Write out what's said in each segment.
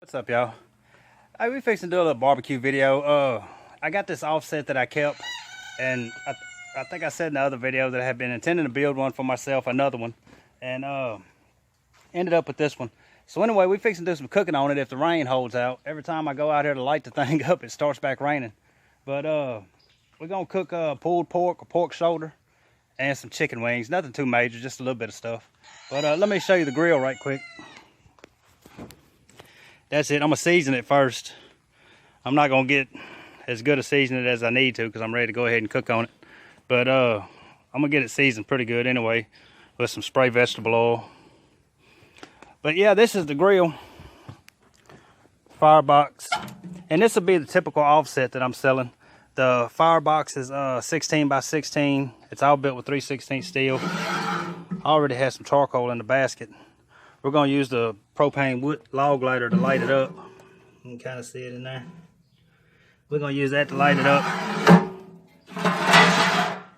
What's up, y'all? Hey, we fixing to do a little barbecue video. I got this offset that I kept, and I think I said in the other video that I had been intending to build one for myself, another one, and ended up with this one. So anyway, we fixing to do some cooking on it if the rain holds out. Every time I go out here to light the thing up, it starts back raining. But we're gonna cook pulled pork, a pork shoulder, and some chicken wings. Nothing too major, just a little bit of stuff. But let me show you the grill right quick. That's it. I'm gonna season it first. I'm not gonna get as good a seasoning as I need to because I'm ready to go ahead and cook on it. But I'm gonna get it seasoned pretty good anyway with some spray vegetable oil. But yeah, this is the grill firebox, and this will be the typical offset that I'm selling. The firebox is 16 by 16. It's all built with 3/16 steel. I already have some charcoal in the basket. We're gonna use the propane wood log lighter to light it up. You can kind of see it in there. We're gonna use that to light it up.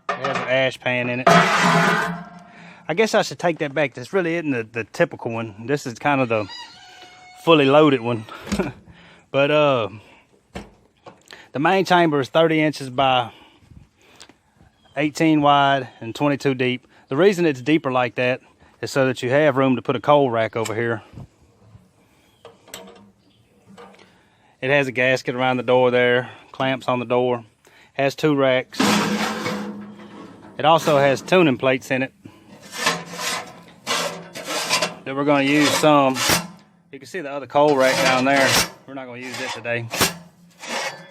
There's an ash pan in it. I guess I should take that back. This really isn't the typical one. This is kind of the fully loaded one. But the main chamber is 30 inches by 18 wide and 22 deep. The reason it's deeper like that is so that you have room to put a coal rack over here. It has a gasket around the door there, clamps on the door, has 2 racks. It also has tuning plates in it that we're going to use some. You can see the other coal rack down there. We're not going to use it today.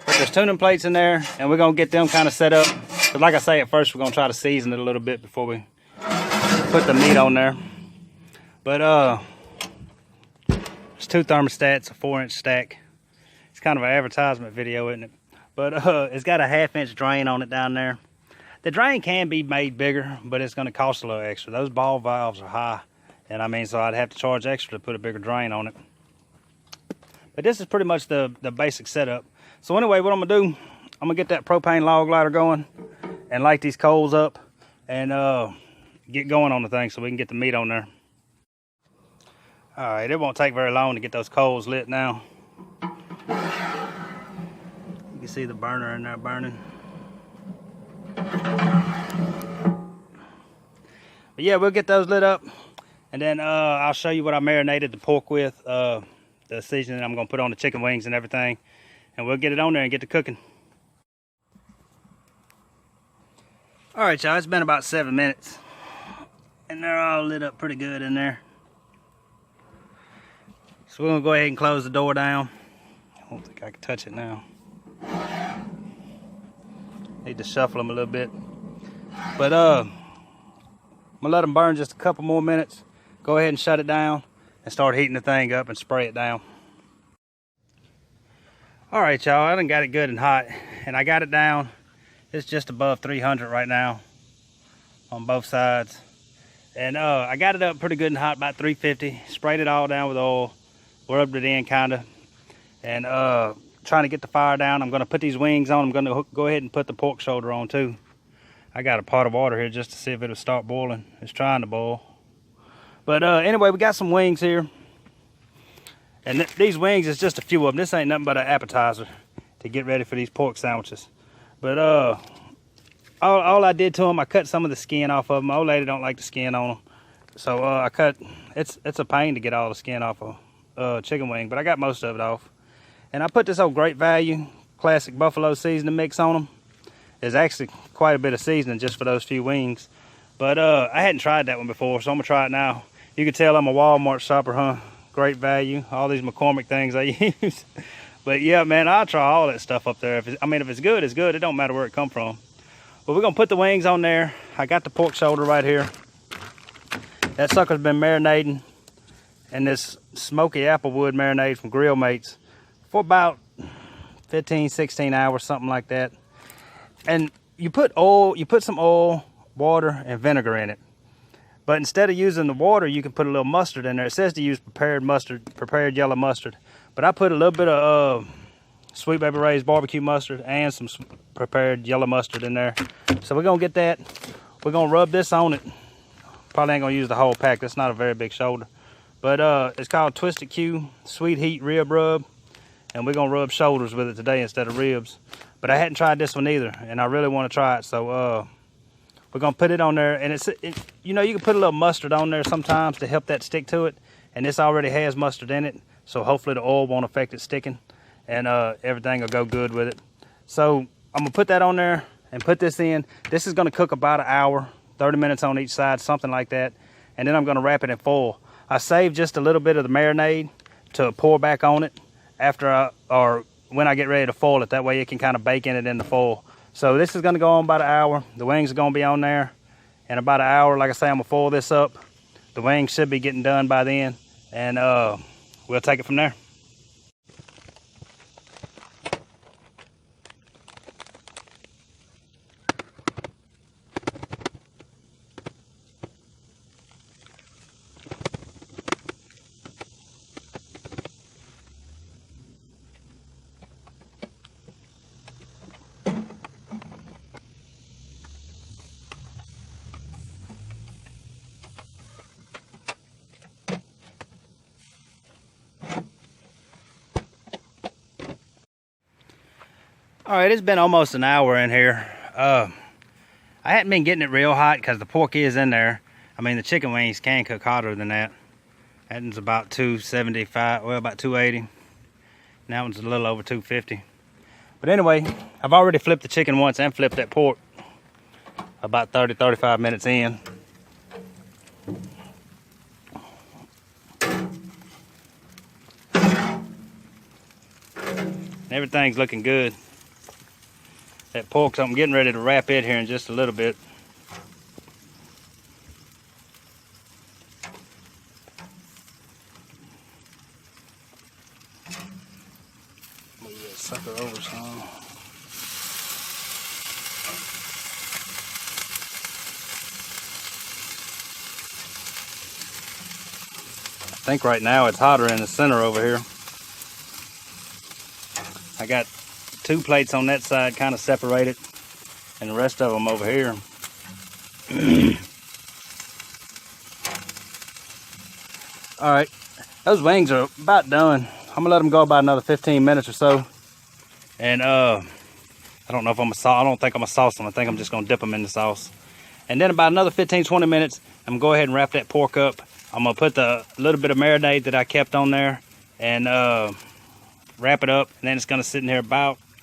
But there's tuning plates in there, and we're going to get them kind of set up. But like I say, at first we're going to try to season it a little bit before we put the meat on there. But there's 2 thermostats, a 4-inch stack. It's kind of an advertisement video, isn't it? But it's got a 1/2-inch drain on it down there. The drain can be made bigger, but it's going to cost a little extra. Those ball valves are high, and I mean, so I'd have to charge extra to put a bigger drain on it. But this is pretty much the basic setup. So anyway, what I'm gonna do, I'm gonna get that propane log lighter going and light these coals up and get going on the thing so we can get the meat on there. All right, it won't take very long to get those coals lit now. You can see the burner in there burning. But yeah, we'll get those lit up, and then I'll show you what I marinated the pork with, the seasoning I'm gonna put on the chicken wings and everything, and we'll get it on there and get to cooking. All right, y'all, it's been about 7 minutes, and they're all lit up pretty good in there. So we're gonna go ahead and close the door down. I don't think I can touch it now. Need to shuffle them a little bit. But I'm gonna let them burn just a couple more minutes. Go ahead and shut it down and start heating the thing up and spray it down. All right, y'all, I done got it good and hot, and I got it down. It's just above 300 right now on both sides. And I got it up pretty good and hot, about 350. Sprayed it all down with oil, rubbed it in kinda, and trying to get the fire down. I'm gonna put these wings on. I'm gonna go ahead and put the pork shoulder on too. I got a pot of water here just to see if it'll start boiling. It's trying to boil. But anyway, we got some wings here. And these wings is just a few of them. This ain't nothing but an appetizer to get ready for these pork sandwiches. But all I did to them, I cut some of the skin off of them. My old lady don't like the skin on them. So I cut, it's a pain to get all the skin off of chicken wing, but I got most of it off. And I put this old Great Value classic buffalo seasoning mix on them. There's actually quite a bit of seasoning just for those few wings. But I hadn't tried that one before, so I'm gonna try it now. You can tell I'm a Walmart shopper, huh? Great Value, all these McCormick things I use. But yeah, man, I'll try all that stuff up there. If it's good, it's good. It don't matter where it come from. But we're gonna put the wings on there. I got the pork shoulder right here. That sucker's been marinating in this smoky applewood marinade from Grill Mates for about 15, 16 hours, something like that. And you put some oil, water, and vinegar in it. But instead of using the water, you can put a little mustard in there. It says to use prepared yellow mustard. But I put a little bit of Sweet Baby Ray's barbecue mustard and some prepared yellow mustard in there. So we're gonna get that. We're gonna rub this on it. Probably ain't gonna use the whole pack. That's not a very big shoulder. But it's called Twisted Q Sweet Heat Rib Rub. And we're gonna rub shoulders with it today instead of ribs. But I hadn't tried this one either, and I really want to try it. So we're gonna put it on there, and you know, you can put a little mustard on there sometimes to help that stick to it. And this already has mustard in it, so hopefully the oil won't affect it sticking, and everything will go good with it. So I'm gonna put that on there and put this in. This is gonna cook about an hour, 30 minutes on each side, something like that. And then I'm gonna wrap it in foil. I saved just a little bit of the marinade to pour back on it after or when I get ready to foil it. That way it can kind of bake in it in the foil. So this is gonna go on about an hour. The wings are gonna be on there in about an hour. Like I say, I'm gonna foil this up. The wings should be getting done by then, and we'll take it from there. All right, it's been almost an hour in here. I hadn't been getting it real hot because the pork is in there. I mean, the chicken wings can cook hotter than that. That one's about 275, well, about 280. That one's a little over 250. But anyway, I've already flipped the chicken once and flipped that pork about 30, 35 minutes in. Everything's looking good. That pork, I'm getting ready to wrap it here in just a little bit. Move that sucker over some. I think right now it's hotter in the center over here. I got 2 plates on that side kind of separated, and the rest of them over here. All right, those wings are about done. I'm gonna let them go about another 15 minutes or so. And I don't know if I don't think I'm gonna sauce them. I think I'm just gonna dip them in the sauce. And then about another 15-20 minutes, I'm gonna go ahead and wrap that pork up. I'm gonna put the little bit of marinade that I kept on there and wrap it up, and then it's gonna sit in here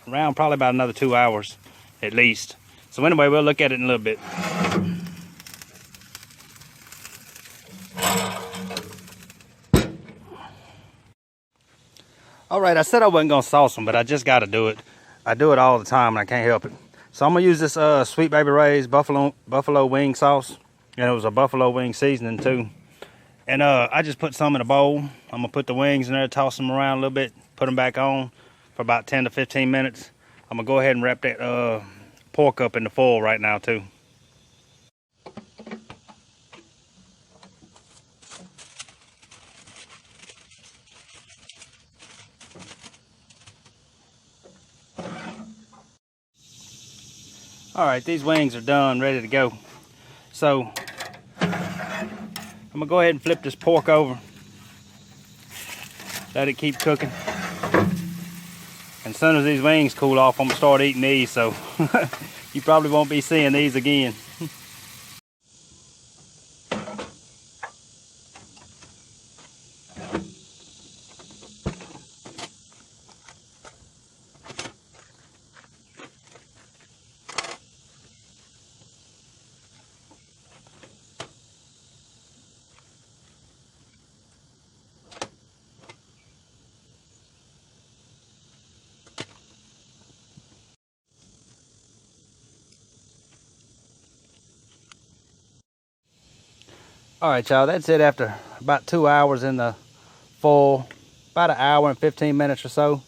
around probably about another 2 hours at least. So anyway, we'll look at it in a little bit. All right, I said I wasn't gonna sauce them, but I just gotta do it. I do it all the time and I can't help it. So I'm gonna use this Sweet Baby Ray's buffalo wing sauce, and it was a buffalo wing seasoning too. And I just put some in a bowl. I'm gonna put the wings in there, toss them around a little bit, put them back on for about 10 to 15 minutes. I'm gonna go ahead and wrap that pork up in the foil right now too. All right, these wings are done, ready to go. So I'm gonna go ahead and flip this pork over. Let it keep cooking. And as soon as these wings cool off, I'm gonna start eating these, so you probably won't be seeing these again. All right, y'all, that's it after about 2 hours in the foil, about an hour and 15 minutes or so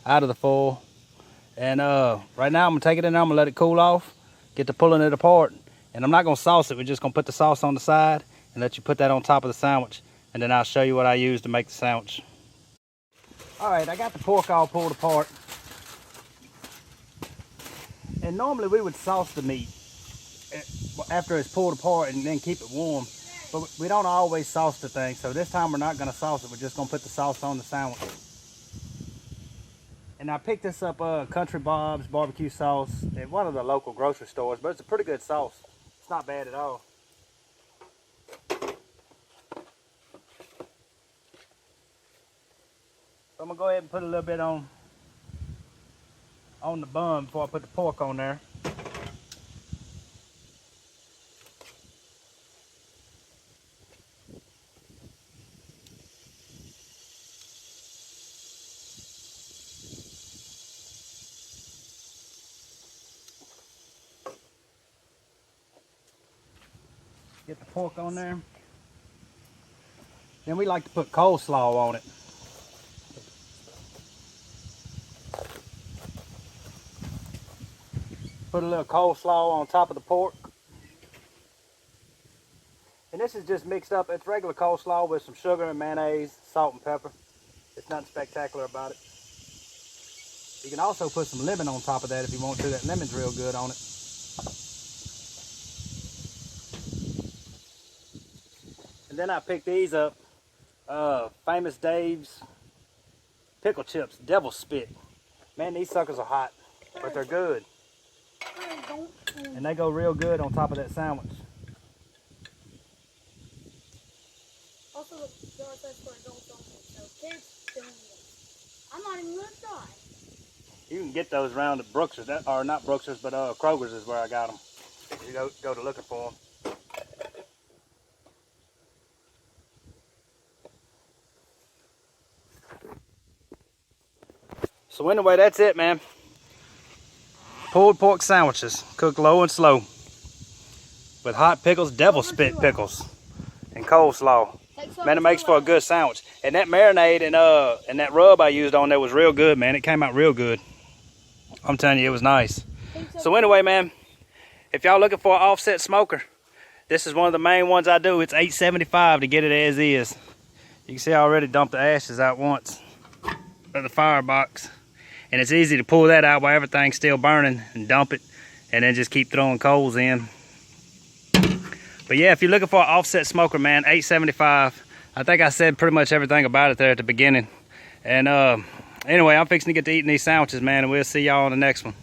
out of the foil. And right now I'm gonna take it in there, I'm gonna let it cool off, get to pulling it apart. And I'm not gonna sauce it, we're just gonna put the sauce on the side and let you put that on top of the sandwich. And then I'll show you what I use to make the sandwich. All right, I got the pork all pulled apart. And normally we would sauce the meat after it's pulled apart and then keep it warm. But we don't always sauce the thing, so this time we're not gonna sauce it. We're just gonna put the sauce on the sandwich. And I picked this up Country Bob's barbecue sauce at one of the local grocery stores, but it's a pretty good sauce. It's not bad at all. So I'm gonna go ahead and put a little bit on the bun before I put the pork on there. Get the pork on there. Then we like to put coleslaw on it. Put a little coleslaw on top of the pork. And this is just mixed up. It's regular coleslaw with some sugar and mayonnaise, salt and pepper. It's nothing spectacular about it. You can also put some lemon on top of that if you want to. That lemon's real good on it. And then I picked these up, Famous Dave's pickle chips, Devil Spit. Man, these suckers are hot, but they're good. And they go real good on top of that sandwich. Also, the jar says for adults only, so kids don't eat them. I'm not even gonna try. You can get those around at Brooks's, or not Brooks's, but Kroger's is where I got them. You go to looking for them. So anyway, that's it, man. Pulled pork sandwiches, cooked low and slow, with hot pickles, Devil Spit pickles, and coleslaw. Man, it makes for a good sandwich. And that marinade and that rub I used on there was real good, man. It came out real good. I'm telling you, it was nice. So anyway, man, if y'all looking for an offset smoker, this is one of the main ones I do. It's $8.75 to get it as is. You can see I already dumped the ashes out once of the firebox. And it's easy to pull that out while everything's still burning and dump it, and then just keep throwing coals in. But yeah, if you're looking for an offset smoker, man, $8.75. I think I said pretty much everything about it there at the beginning. And anyway, I'm fixing to get to eating these sandwiches, man, and we'll see y'all on the next one.